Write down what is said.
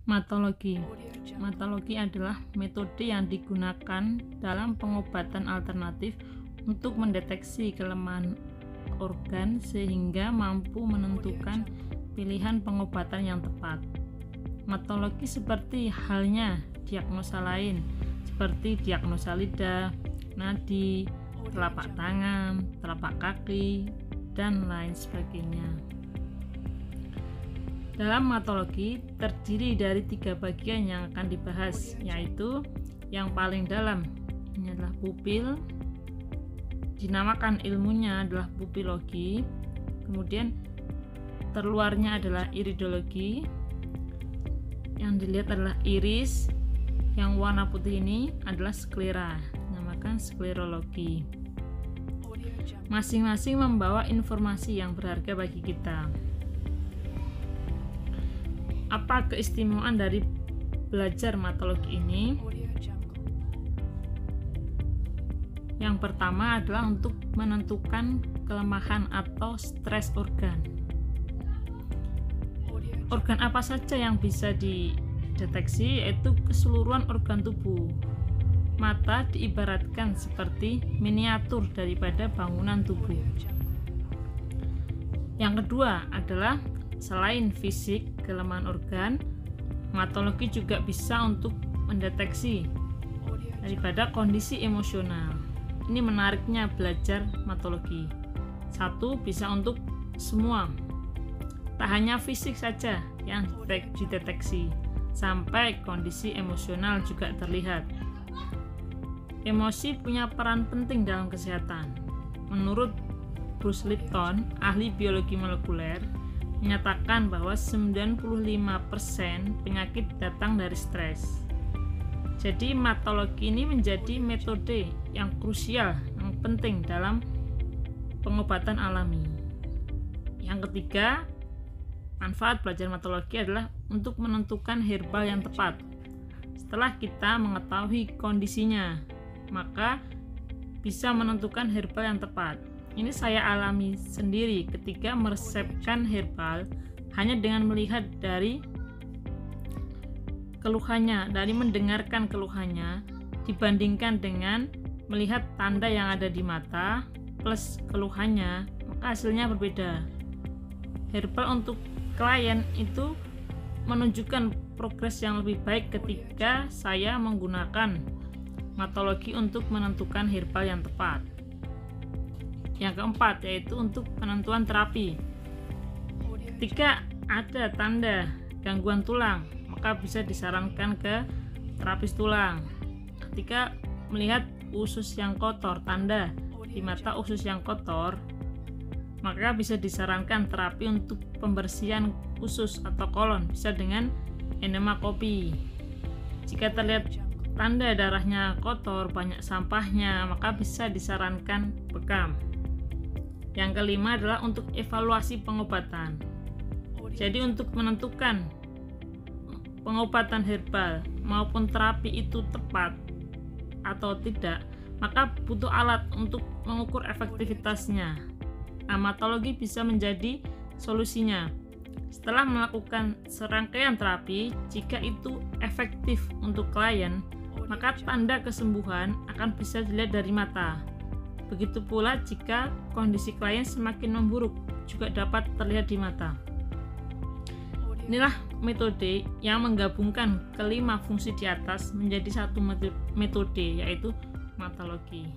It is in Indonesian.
Matologi. Matologi adalah metode yang digunakan dalam pengobatan alternatif untuk mendeteksi kelemahan organ sehingga mampu menentukan pilihan pengobatan yang tepat. Matologi seperti halnya diagnosa lain, seperti diagnosa lidah, nadi, telapak tangan, telapak kaki, dan lain sebagainya. Dalam matologi terdiri dari 3 bagian yang akan dibahas, yaitu yang paling dalam ini adalah pupil, dinamakan ilmunya adalah pupilogi, kemudian terluarnya adalah iridologi, yang dilihat adalah iris, yang warna putih ini adalah sklera, dinamakan sklerologi. Masing-masing membawa informasi yang berharga bagi kita. Apa keistimewaan dari belajar matologi ini? Yang pertama adalah untuk menentukan kelemahan atau stres organ. Organ apa saja yang bisa dideteksi, yaitu keseluruhan organ tubuh. Mata diibaratkan seperti miniatur daripada bangunan tubuh. Yang kedua adalah selain fisik kelemahan organ, matologi juga bisa untuk mendeteksi daripada kondisi emosional. Ini menariknya belajar matologi. Satu, bisa untuk semua, tak hanya fisik saja yang dideteksi, sampai kondisi emosional juga terlihat. Emosi punya peran penting dalam kesehatan. Menurut Bruce Lipton, ahli biologi molekuler, menyatakan bahwa 95% penyakit datang dari stres. Jadi matologi ini menjadi metode yang krusial, yang penting dalam pengobatan alami. Yang ketiga, manfaat belajar matologi adalah untuk menentukan herbal yang tepat. Setelah kita mengetahui kondisinya, maka bisa menentukan herbal yang tepat. Ini saya alami sendiri ketika meresepkan herbal hanya dengan melihat dari keluhannya, dari mendengarkan keluhannya dibandingkan dengan melihat tanda yang ada di mata plus keluhannya, maka hasilnya berbeda. Herbal untuk klien itu menunjukkan progres yang lebih baik ketika saya menggunakan matologi untuk menentukan herbal yang tepat. Yang keempat, yaitu untuk penentuan terapi. Ketika ada tanda gangguan tulang, maka bisa disarankan ke terapis tulang. Ketika melihat usus yang kotor, tanda di mata usus yang kotor, maka bisa disarankan terapi untuk pembersihan usus atau kolon, bisa dengan enemakopi. Jika terlihat tanda darahnya kotor, banyak sampahnya, maka bisa disarankan bekam. Yang kelima adalah untuk evaluasi pengobatan. Jadi untuk menentukan pengobatan herbal maupun terapi itu tepat atau tidak, maka butuh alat untuk mengukur efektivitasnya. Matologi bisa menjadi solusinya. Setelah melakukan serangkaian terapi, jika itu efektif untuk klien, maka tanda kesembuhan akan bisa dilihat dari mata. Begitu pula jika kondisi klien semakin memburuk, juga dapat terlihat di mata. Inilah metode yang menggabungkan kelima fungsi di atas menjadi satu metode, yaitu matologi.